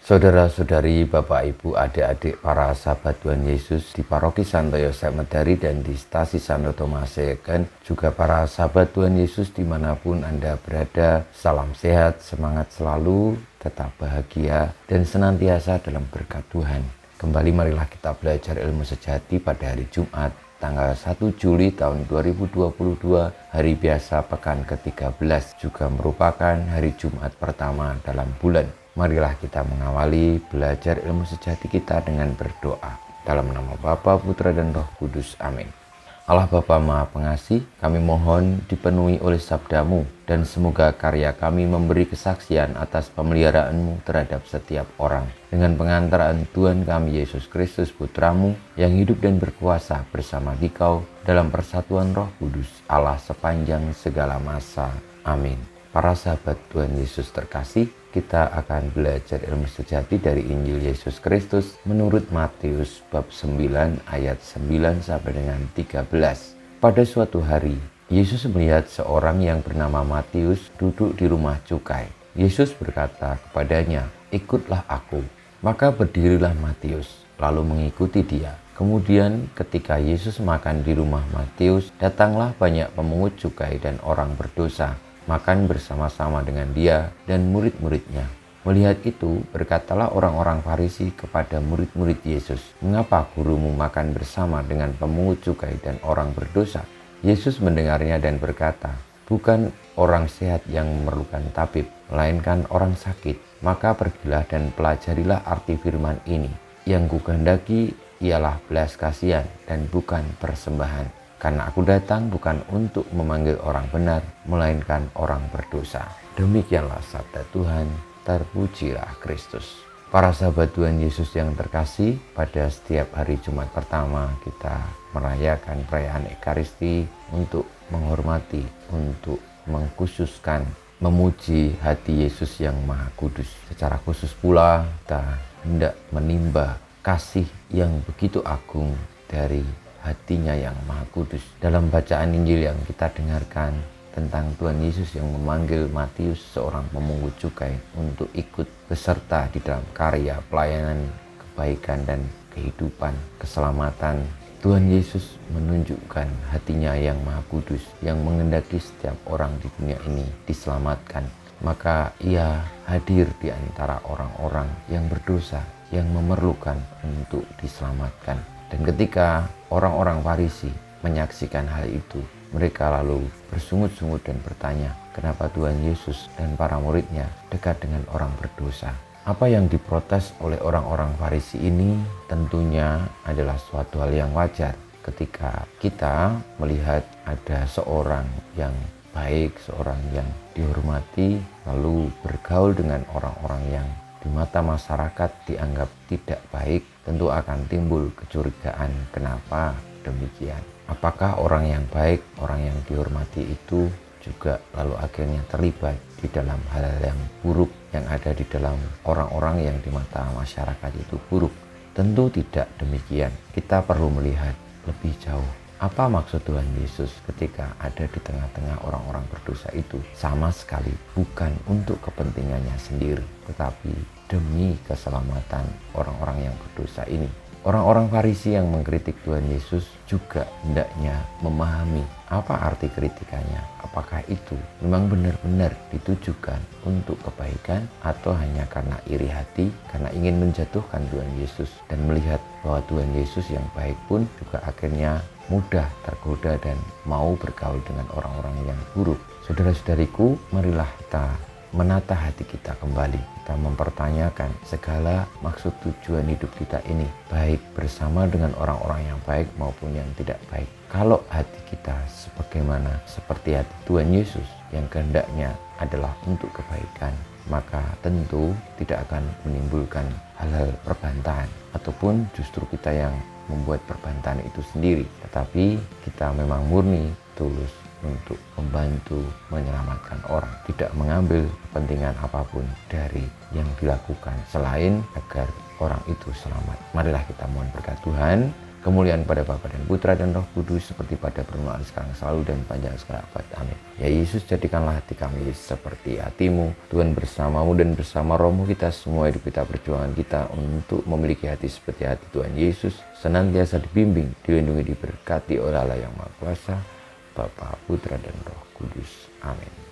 Saudara-saudari, Bapak, Ibu, adik-adik, para sahabat Tuhan Yesus di Paroki Santo Yosef Medari dan di Stasi Santo Tomas Seken, juga para sahabat Tuhan Yesus dimanapun Anda berada, salam sehat, semangat selalu, tetap bahagia, dan senantiasa dalam berkat Tuhan. Kembali marilah kita belajar ilmu sejati pada hari Jumat, tanggal 1 Juli tahun 2022, hari biasa pekan ke-13, juga merupakan hari Jumat pertama dalam bulan. Marilah kita mengawali belajar ilmu sejati kita dengan berdoa. Dalam nama Bapa, Putra, dan Roh Kudus. Amin. Allah Bapa Maha Pengasih, kami mohon dipenuhi oleh sabda-Mu, dan semoga karya kami memberi kesaksian atas pemeliharaan-Mu terhadap setiap orang. Dengan pengantaran Tuhan kami Yesus Kristus, Putra-Mu, yang hidup dan berkuasa bersama Dikau dalam persatuan Roh Kudus, Allah sepanjang segala masa. Amin. Para sahabat Tuhan Yesus terkasih, kita akan belajar ilmu sejati dari Injil Yesus Kristus menurut Matius bab 9 ayat 9 sampai dengan 13. Pada suatu hari, Yesus melihat seorang yang bernama Matius duduk di rumah cukai. Yesus berkata kepadanya, "Ikutlah aku." Maka berdirilah Matius, lalu mengikuti dia. Kemudian ketika Yesus makan di rumah Matius, datanglah banyak pemungut cukai dan orang berdosa makan bersama-sama dengan dia dan murid-muridnya. Melihat itu, berkatalah orang-orang Farisi kepada murid-murid Yesus, "Mengapa gurumu makan bersama dengan pemungut cukai dan orang berdosa?" Yesus mendengarnya dan berkata, "Bukan orang sehat yang memerlukan tabib, melainkan orang sakit. Maka pergilah dan pelajarilah arti firman ini. Yang kukehendaki ialah belas kasihan dan bukan persembahan. Karena aku datang bukan untuk memanggil orang benar, melainkan orang berdosa." Demikianlah sabda Tuhan, terpujilah Kristus. Para sahabat Tuhan Yesus yang terkasih, pada setiap hari Jumat pertama kita merayakan perayaan Ekaristi untuk menghormati, untuk mengkhususkan, memuji hati Yesus yang Maha Kudus. Secara khusus pula kita hendak menimba kasih yang begitu agung dari hatinya yang Maha Kudus. Dalam bacaan Injil yang kita dengarkan tentang Tuhan Yesus yang memanggil Matius, seorang pemungut cukai, untuk ikut beserta di dalam karya pelayanan kebaikan dan kehidupan, keselamatan. Tuhan Yesus menunjukkan hatinya yang Maha Kudus, yang menghendaki setiap orang di dunia ini diselamatkan. Maka ia hadir di antara orang-orang yang berdosa, yang memerlukan untuk diselamatkan. Dan ketika orang-orang Farisi menyaksikan hal itu, mereka lalu bersungut-sungut dan bertanya, kenapa Tuhan Yesus dan para muridnya dekat dengan orang berdosa? Apa yang diprotes oleh orang-orang Farisi ini tentunya adalah suatu hal yang wajar ketika kita melihat ada seorang yang baik, seorang yang dihormati, lalu bergaul dengan orang-orang yang di mata masyarakat dianggap tidak baik, tentu akan timbul kecurigaan. Kenapa demikian? Apakah orang yang baik, orang yang dihormati itu juga lalu akhirnya terlibat di dalam hal-hal yang buruk yang ada di dalam orang-orang yang di mata masyarakat itu buruk? Tentu tidak demikian. Kita perlu melihat lebih jauh. Apa maksud Tuhan Yesus ketika ada di tengah-tengah orang-orang berdosa itu? Sama sekali bukan untuk kepentingannya sendiri, tetapi demi keselamatan orang-orang yang berdosa ini. Orang-orang Farisi yang mengkritik Tuhan Yesus juga hendaknya memahami apa arti kritikannya. Apakah itu memang benar-benar ditujukan untuk kebaikan atau hanya karena iri hati, karena ingin menjatuhkan Tuhan Yesus dan melihat bahwa Tuhan Yesus yang baik pun juga akhirnya mudah tergoda dan mau bergaul dengan orang-orang yang buruk. Saudara-saudariku, marilah kita menata hati kita kembali. Kita mempertanyakan segala maksud tujuan hidup kita ini, baik bersama dengan orang-orang yang baik maupun yang tidak baik. Kalau hati kita sebagaimana seperti hati Tuhan Yesus yang kehendaknya adalah untuk kebaikan, maka tentu tidak akan menimbulkan hal-hal perbantahan ataupun justru kita yang membuat perbantahan itu sendiri. Tetapi kita memang murni, tulus untuk membantu menyelamatkan orang, tidak mengambil kepentingan apapun dari yang dilakukan selain agar orang itu selamat. Marilah kita mohon berkat Tuhan, Kemuliaan pada Bapa dan Putra dan Roh Kudus seperti pada permulaan sekarang selalu dan panjang segala abad. Amin. Ya Yesus, jadikanlah hati kami seperti hati-Mu. Tuhan, bersama-Mu dan bersama Roh-Mu kita semua hidup kita, perjuangan kita untuk memiliki hati seperti hati Tuhan Yesus, senantiasa dibimbing, dilindungi, diberkati oleh Allah yang Maha Kuasa, Bapa, Putra dan Roh Kudus. Amin.